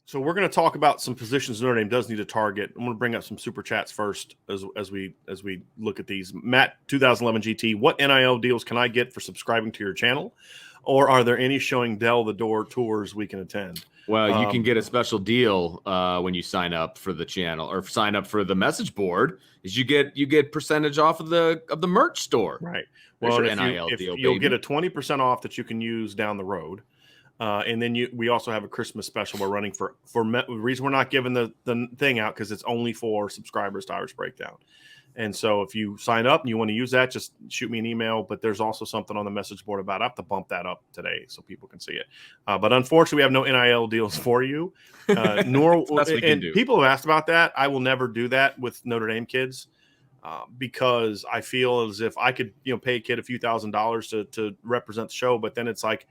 So we're going to talk about some positions Notre Dame does need to target. I'm going to bring up some super chats first as we look at these. Matt 2011 GT, what NIL deals can I get for subscribing to your channel, or are there any showing Dell the door tours we can attend? Well, you can get a special deal when you sign up for the channel or sign up for the message board. Is you get percentage off of the merch store. Right. There's Well, your if NIL deal, you'll baby. get a 20% off that you can use down the road. And then we also have a Christmas special we're running for the reason we're not giving the thing out because it's only for subscribers to Irish Breakdown. And so if you sign up and you want to use that, just shoot me an email. But there's also something on the message board about it. I have to bump that up today so people can see it. But unfortunately, we have no NIL deals for you. Nor and people have asked about that. I will never do that with Notre Dame kids because I feel as if I could pay a kid a few $1,000s to represent the show. But then it's like,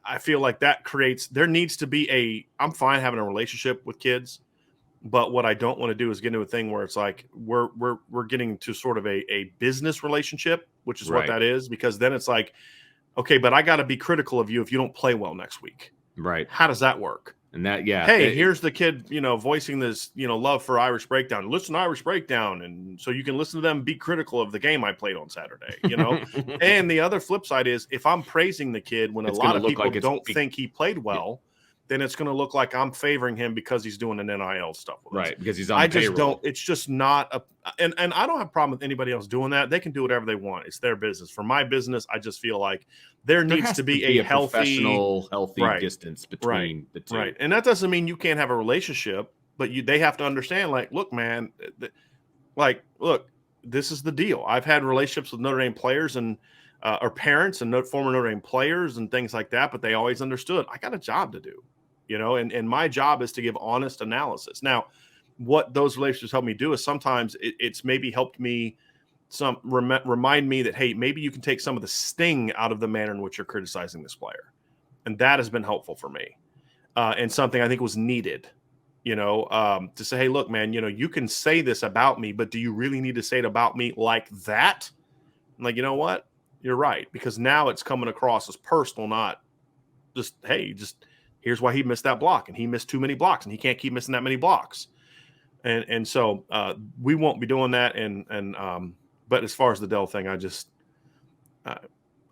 I feel like that there needs to be I'm fine having a relationship with kids, but what I don't want to do is get into a thing where it's like we're getting to sort of a business relationship, which is what that is, because then it's like, okay, but I got to be critical of you if you don't play well next week. Right. How does that work? And that, hey, here's the kid, voicing this, love for Irish Breakdown. Listen to Irish Breakdown, and so you can listen to them, be critical of the game I played on Saturday, And the other flip side is if I'm praising the kid when a lot of people don't think he played well, then it's going to look like I'm favoring him because he's doing an NIL stuff with us. Right, because he's on the payroll. Just don't. It's just not and I don't have a problem with anybody else doing that. They can do whatever they want. It's their business. For my business, I just feel like there needs to be a healthy, professional, healthy distance between the two. Right, and that doesn't mean you can't have a relationship, but they have to understand, like, look, man, look, this is the deal. I've had relationships with Notre Dame players and or parents and former Notre Dame players and things like that, but they always understood I got a job to do. And my job is to give honest analysis. Now, what those relationships help me do is sometimes it's maybe helped me remind me that, hey, maybe you can take some of the sting out of the manner in which you're criticizing this player. And that has been helpful for me and something I think was needed, to say, hey, look, man, you can say this about me, but do you really need to say it about me like that? I'm like, you know what? You're right. Because now it's coming across as personal, not just, hey, here's why he missed that block, and he missed too many blocks, and he can't keep missing that many blocks. And so we won't be doing that. But as far as the Dell thing,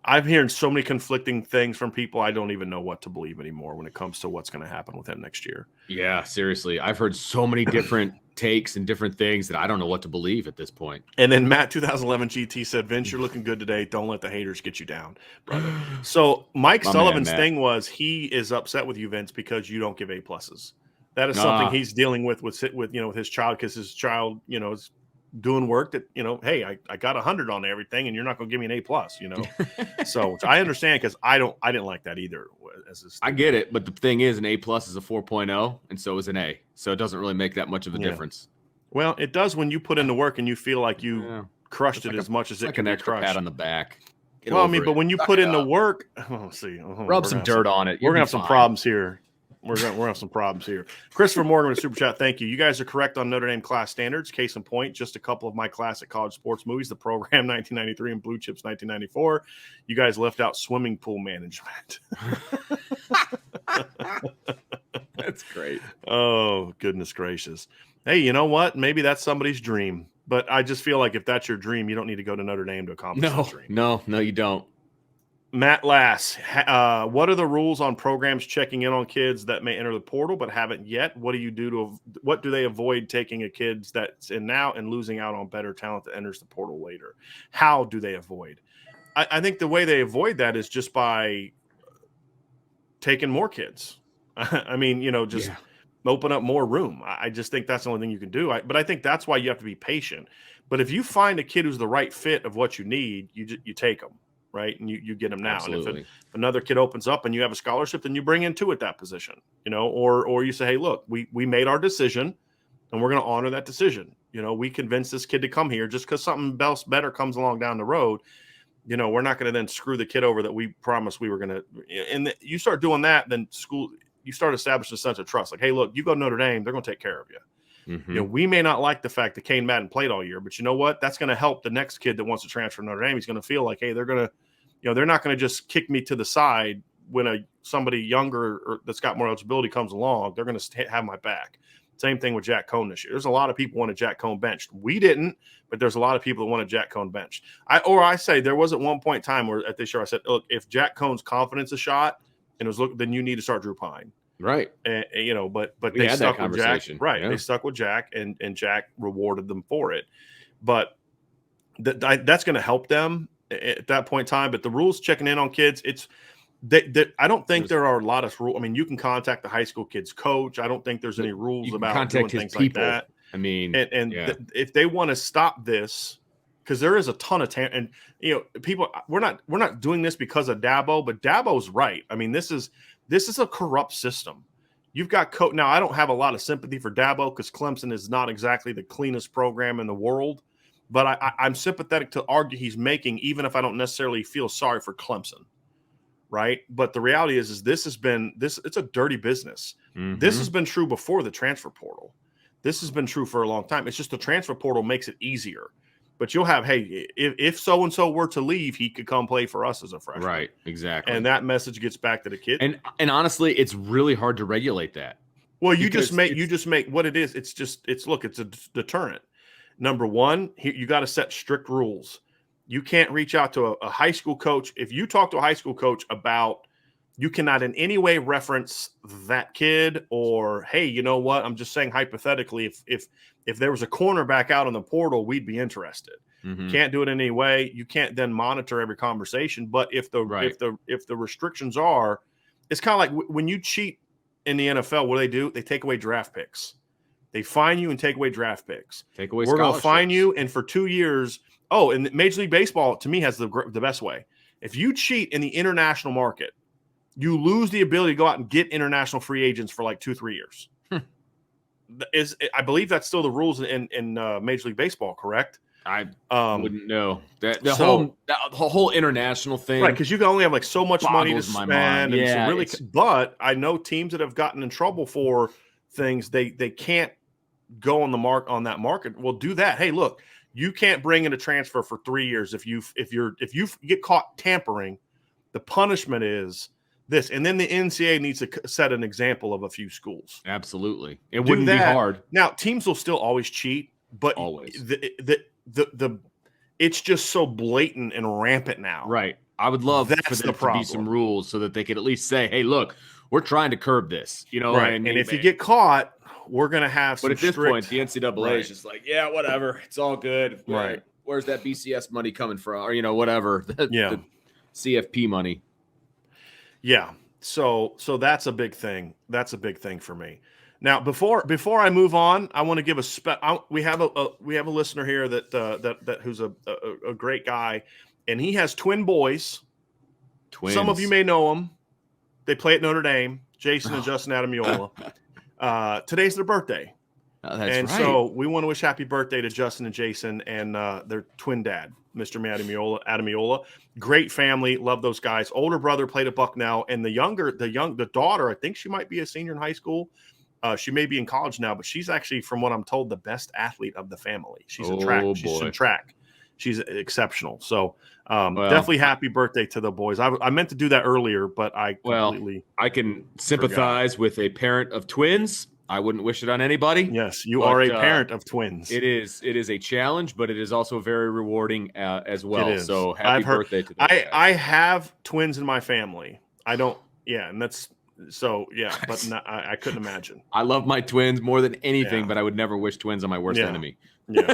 I'm hearing so many conflicting things from people. I don't even know what to believe anymore when it comes to what's going to happen with him next year. Yeah, seriously. I've heard so many different takes and different things that I don't know what to believe at this point. And then Matt 2011 GT said, Vince, you're looking good today. Don't let the haters get you down, brother. So Mike Sullivan's thing was he is upset with you, Vince, because you don't give A+. That is something he's dealing with his child, because his child, is doing work that, hey, I got 100 on everything and you're not going to give me an A+, So I understand, because I didn't like that either. I get it. But the thing is, an A+ is a 4.0 and so is an A. So it doesn't really make that much of a difference. Well, it does when you put in the work and you feel like you crushed it as much as it can be crushed. Pat on the back. But when you put in the work, rub some dirt on it. We're going to have some problems here. We're going to have some problems here. Christopher Morgan with Super Chat. Thank you. You guys are correct on Notre Dame class standards. Case in point, just a couple of my classic college sports movies, The Program 1993 and Blue Chips 1994. You guys left out swimming pool management. That's great. Oh, goodness gracious. Hey, you know what? Maybe that's somebody's dream. But I just feel like if that's your dream, you don't need to go to Notre Dame to accomplish that dream. No, you don't. Matt Lass, what are the rules on programs checking in on kids that may enter the portal but haven't yet? What do they avoid taking a kid that's in now and losing out on better talent that enters the portal later? How do they avoid? I think the way they avoid that is just by taking more kids. I mean, open up more room. I just think that's the only thing you can do. But I think that's why you have to be patient. But if you find a kid who's the right fit of what you need, you take them. Right. And you get them now. Absolutely. And if another kid opens up and you have a scholarship, then you bring in two at that position, or you say, hey, look, we made our decision and we're going to honor that decision. We convinced this kid to come here just because something else better comes along down the road. We're not going to then screw the kid over that we promised we were going to. And you start doing that, then you start establishing a sense of trust. Like, hey, look, you go to Notre Dame, they're going to take care of you. Mm-hmm. We may not like the fact that Kane Madden played all year, but you know what? That's going to help the next kid that wants to transfer to Notre Dame. He's going to feel like, hey, they're going to, they're not going to just kick me to the side when somebody younger or that's got more eligibility comes along, they're going to have my back. Same thing with Jack Cohn this year. There's a lot of people wanted Jack Cohn benched. We didn't, but there's a lot of people that wanted Jack Cohn benched. I say there was at one point in time where at this year I said, look, if Jack Cohn's confidence is shot and it was look, then you need to start Drew Pine. Right. And but we they had stuck that with Jack. Right. Yeah. They stuck with Jack and Jack rewarded them for it. But that's going to help them at that point in time. But the rules checking in on kids, I don't think there are a lot of rules. I mean, you can contact the high school kids coach. I don't think there's any rules about doing things like that. I mean, if they want to stop this, because there is a ton of and people, we're not doing this because of Dabo, but Dabo's right. I mean, this is a corrupt system. You've got now. I don't have a lot of sympathy for Dabo because Clemson is not exactly the cleanest program in the world, but I'm sympathetic to argue he's making, even if I don't necessarily feel sorry for Clemson. Right. But the reality is it's a dirty business. Mm-hmm. This has been true before the transfer portal. This has been true for a long time. It's just the transfer portal makes it easier. But you'll have, hey, if so-and-so were to leave, he could come play for us as a freshman. Right. Exactly. And that message gets back to the kid. And honestly, it's really hard to regulate that. Well, you just make what it is. It's a deterrent. Number one, you got to set strict rules. You can't reach out to a high school coach. If you talk to a high school coach about, you cannot in any way reference that kid or, hey, you know what? I'm just saying hypothetically, if there was a cornerback out on the portal, we'd be interested. Mm-hmm. You can't do it in any way. You can't then monitor every conversation. But if the restrictions are, it's kind of like when you cheat in the NFL, what do? They take away draft picks. They fine you and take away draft picks. Take away. We're going to fine you, and for 2 years. Oh, and Major League Baseball, to me, has the best way. If you cheat in the international market, you lose the ability to go out and get international free agents for like 2-3 years. I believe that's still the rules in Major League Baseball, correct? I wouldn't know. The whole international thing. Right, because you can only have like so much money to spend. Yeah, but I know teams that have gotten in trouble for things, they can't go on that market. Well, do that. Hey, look. You can't bring in a transfer for 3 years if you get caught tampering. The punishment is this, and then the NCAA needs to set an example of a few schools. Absolutely, it wouldn't be hard. Now, teams will still always cheat, but always it's just so blatant and rampant now. Right. I would love for there to be some rules so that they could at least say, "Hey, look, we're trying to curb this." Right. And if you get caught, we're going to have some But at this point, the NCAA is just like, yeah, whatever. It's all good. Right. Where's that BCS money coming from? Or, whatever. The CFP money. Yeah. So that's a big thing. That's a big thing for me. Now, before I move on, I want to give we have a listener here that who's a great guy, and he has twin boys. Twins. Some of you may know them. They play at Notre Dame, Jason and Justin Adamiola. Today's their birthday. Oh, that's right. So we want to wish happy birthday to Justin and Jason and their twin dad, Mr. Adamiola. Great family. Love those guys. Older brother played at Bucknell, and the daughter, I think she might be a senior in high school. She may be in college now, but she's actually, from what I'm told, the best athlete of the family. She's in track. She's in track. She's exceptional. So definitely happy birthday to the boys. I meant to do that earlier, but I can sympathize with a parent of twins. I wouldn't wish it on anybody. Yes, you are a parent of twins. It is a challenge, but it is also very rewarding as well. So happy birthday to them. I have twins in my family. I don't. Yeah, and that's so. Yeah, but I couldn't imagine. I love my twins more than anything, but I would never wish twins on my worst enemy. Yeah,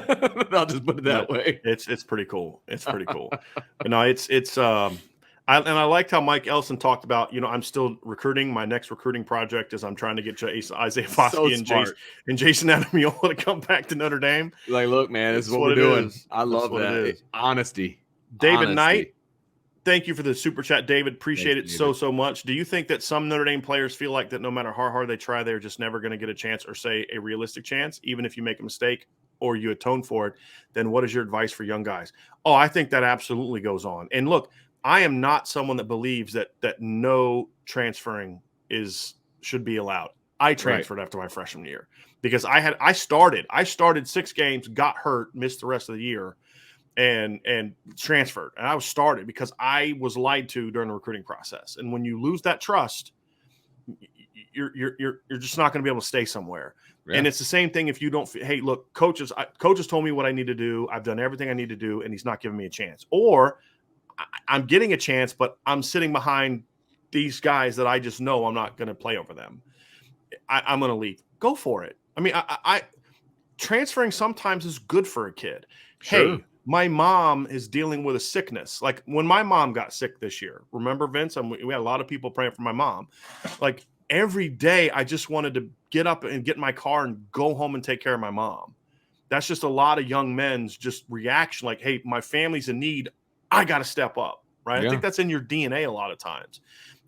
I'll just put it that way. It's pretty cool. It's pretty cool. But no, it's I liked how Mike Ellison talked about, I'm still recruiting. My next recruiting project is I'm trying to get Isaiah Foskey and Jason Adamiola to come back to Notre Dame. Like, look, man, this is what we're doing. I love that. Honesty. David Knight, thank you for the super chat, David. Appreciate it so much. Do you think that some Notre Dame players feel like that no matter how hard they try, they're just never going to get a chance, or say a realistic chance, even if you make a mistake or you atone for it? Then what is your advice for young guys? Oh, I think that absolutely goes on. And look, I am not someone that believes that no transferring should be allowed. I transferred after my freshman year because I started 6 games, got hurt, missed the rest of the year. and transferred. And I was started because I was lied to during the recruiting process. And when you lose that trust, you're just not going to be able to stay somewhere. Yeah. And it's the same thing if you don't. Hey, look, coaches told me what I need to do. I've done everything I need to do, and he's not giving me a chance. Or I'm getting a chance, but I'm sitting behind these guys that I just know I'm not going to play over them. I'm going to leave. Go for it. I mean, I transferring sometimes is good for a kid. Sure. Hey, my mom is dealing with a sickness. Like when my mom got sick this year, remember, Vince? We had a lot of people praying for my mom. Like every day, I just wanted to get up and get in my car and go home and take care of my mom. That's just a lot of young men's just reaction. Like, hey, my family's in need. I got to step up, right? Yeah. I think that's in your DNA a lot of times.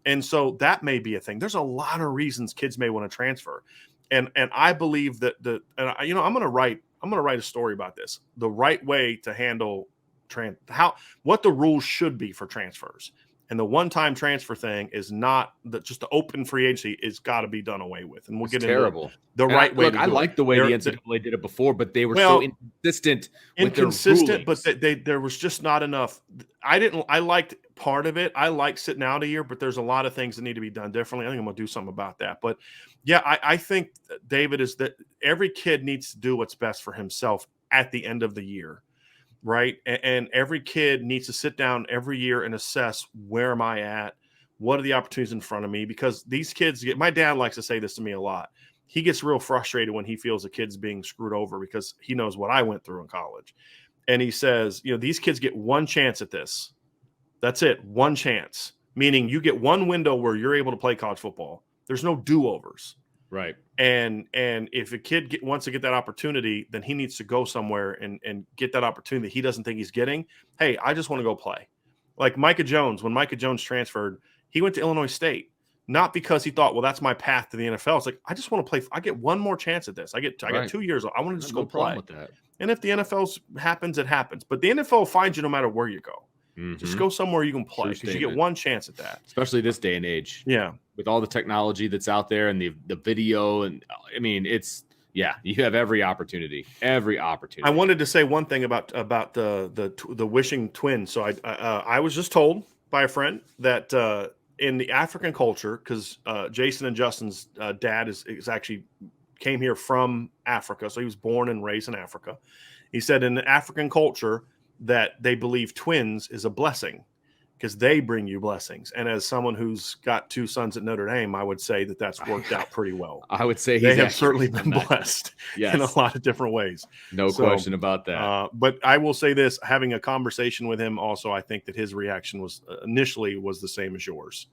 And so that may be a thing. There's a lot of reasons kids may want to transfer. And I believe that I'm going to write a story about this. The right way to handle what the rules should be for transfers. And the one-time transfer thing is not just the open free agency. It's got to be done away with. And we'll get into the right way. Look, I like the way the NCAA did it before, but they were so inconsistent. But there was just not enough. I liked part of it. I like sitting out a year, but there's a lot of things that need to be done differently. I think I'm going to do something about that. But yeah, I think, David, is that every kid needs to do what's best for himself at the end of the year. Right. And every kid needs to sit down every year and assess, where am I at? What are the opportunities in front of me? Because these kids my dad likes to say this to me a lot. He gets real frustrated when he feels a kid's being screwed over because he knows what I went through in college. And he says, these kids get one chance at this. That's it. One chance, meaning you get one window where you're able to play college football. There's no do-overs. Right. And if a kid wants to get that opportunity, then he needs to go somewhere and get that opportunity that he doesn't think he's getting. Hey, I just want to go play. Like Micah Jones, when Micah Jones transferred, he went to Illinois State, not because he thought, well, that's my path to the NFL. It's like, I just want to play. I get one more chance at this. I get 2 years. I want to just go play. With that. And if the NFL happens, it happens. But the NFL finds you no matter where you go. Mm-hmm. Just go somewhere you can play because you get one chance at that. Especially this day and age. Yeah. With all the technology that's out there and the video. And I mean, you have every opportunity. I wanted to say one thing about the wishing twins. So I was just told by a friend that in the African culture, because Jason and Justin's dad is actually came here from Africa. So he was born and raised in Africa. He said in the African culture that they believe twins is a blessing because they bring you blessings. And as someone who's got 2 sons at Notre Dame, I would say that that's worked out pretty well. I would say they have certainly been blessed in a lot of different ways. No question about that. But I will say this, having a conversation with him also, I think that his reaction was initially the same as yours.